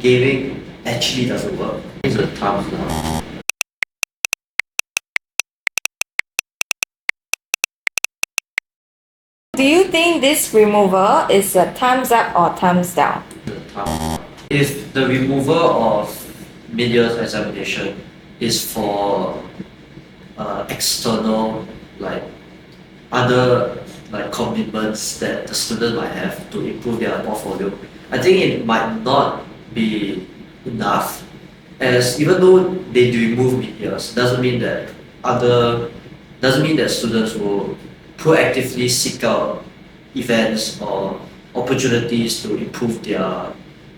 gaming actually doesn't work. It's a thumbs down. Do you think this removal is a thumbs up or thumbs down? The thumbs. If the removal of mid-year examination is for external, like other like commitments that the student might have to improve their portfolio, I think it might not be enough. As even though they remove mid-years, doesn't mean that students will proactively seek out events or opportunities to improve their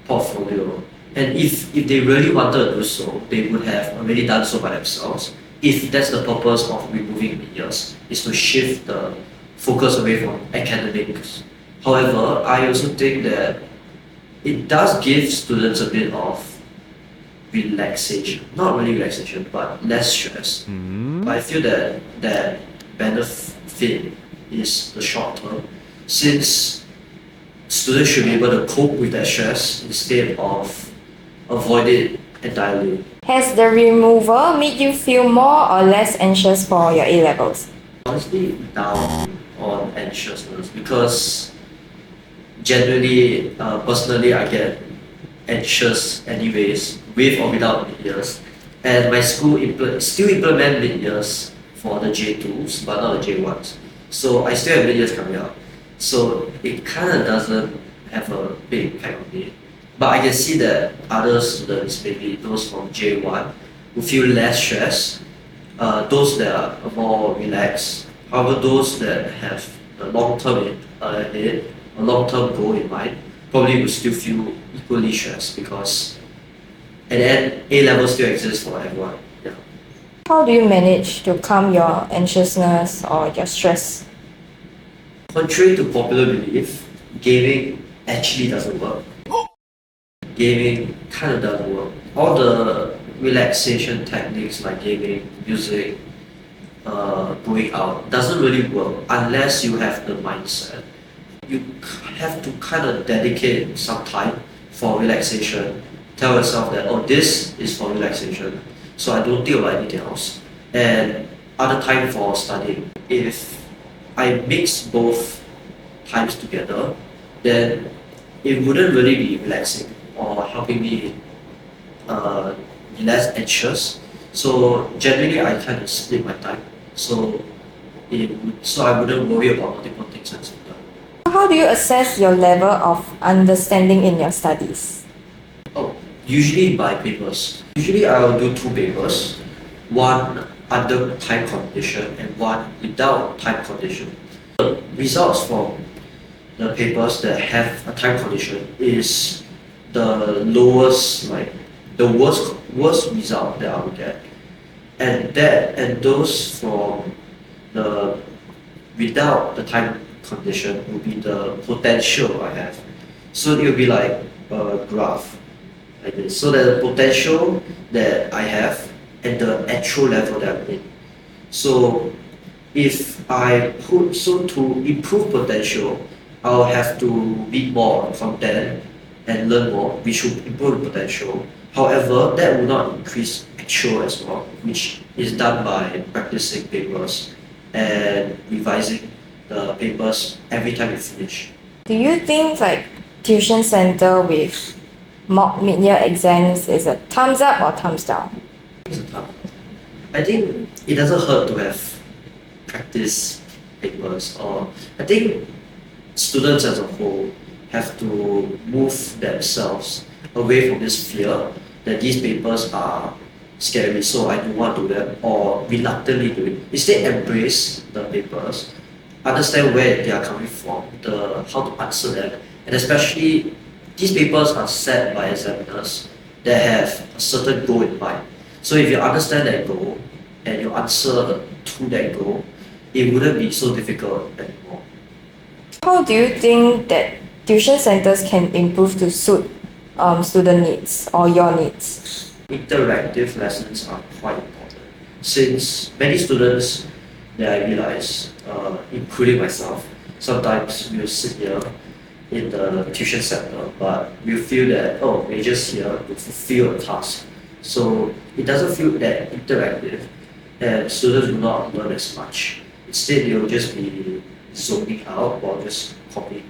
portfolio. And if they really wanted to do so, they would have already done so by themselves. If that's the purpose of removing mid-years, is to shift the focus away from academics. However, I also think that it does give students a bit of relaxation. Not really relaxation, but less stress. But I feel that that benefit is the short term, since students should be able to cope with that stress instead of avoid it entirely. Has the removal made you feel more or less anxious for your A levels? Honestly, down on anxiousness, because generally, personally, I get anxious anyways, with or without mid-years. And my school still implement mid-years for the J2s, but not the J1s. So I still have mid-years coming up. So it kind of doesn't have a big impact on me. But I can see that other students, maybe those from J1, who feel less stress, those that are more relaxed. However, those that have a long-term ahead, a long-term goal in mind, probably will still feel equally stressed, because at the end, A level still exists for everyone. Yeah. How do you manage to calm your anxiousness or your stress? Contrary to popular belief, gaming actually doesn't work. Gaming kind of doesn't work. All the relaxation techniques like gaming, music, going out doesn't really work unless you have the mindset. You have to kind of dedicate some time for relaxation. Tell yourself that, oh, this is for relaxation, so I don't think about anything else. And other time for studying. If I mix both times together, then it wouldn't really be relaxing or helping me be less anxious. So generally, I kind of split my time. So so I wouldn't worry about multiple things at the same time. How do you assess your level of understanding in your studies? Oh, usually by papers. Usually I will do two papers, one under time condition and one without time condition. The results from the papers that have a time condition is the lowest, like the worst result that I will get. And those from the without the time condition will be the potential I have. So it will be like a graph like this. So there's the potential that I have and the actual level that I'm in. So if I put so to improve potential, I'll have to read more from content and learn more, which will improve the potential. However, that will not increase actual as well, which is done by practicing papers and revising the papers every time you finish. Do you think like tuition center with mock mid-year exams is a thumbs up or thumbs down? It's a tough. I think it doesn't hurt to have practice papers, or I think students as a whole have to move themselves away from this fear that these papers are scary, so I don't want to do them, or reluctantly do it. Instead, embrace the papers, understand where they are coming from, how to answer them, and especially these papers are set by examiners that have a certain goal in mind. So if you understand that goal and you answer to that goal, it wouldn't be so difficult anymore. How do you think that tuition centers can improve to suit student needs or your needs? Interactive lessons are quite important, since many students that I realize, including myself, sometimes we'll sit here in the tuition center, but we feel that we're just here to fulfill a task. So it doesn't feel that interactive, and students do not learn as much. Instead, they will just be zoning out or just copying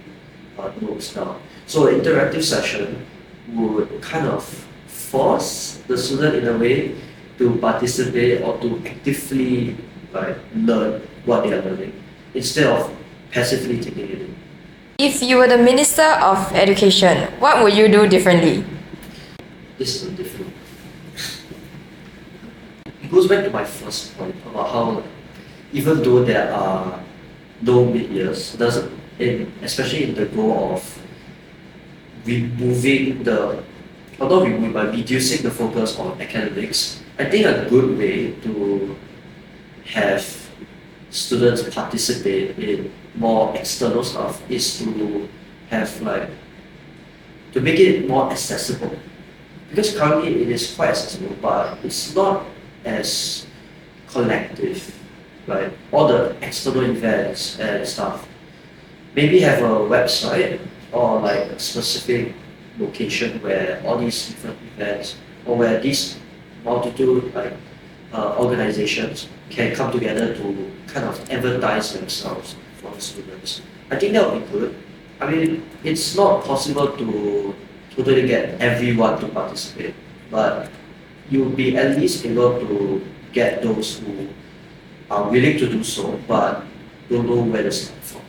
notes down. So an interactive session would kind of force the student in a way to participate or to actively learn what they are learning instead of passively taking it in. If you were the Minister of Education, what would you do differently? This is different. It goes back to my first point about how even though there are no mid-years, doesn't especially in the goal of removing the or not removing but reducing the focus on academics, I think a good way to have students participate in more external stuff is to have to make it more accessible. Because currently it is quite accessible, but it's not as collective, right? All the external events and stuff. Maybe have a website or a specific location where all these different events or where these multitude organizations can come together to kind of advertise themselves for the students. I think that would be good. I mean, it's not possible to totally get everyone to participate, but you'll be at least able to get those who are willing to do so but don't know where to start from.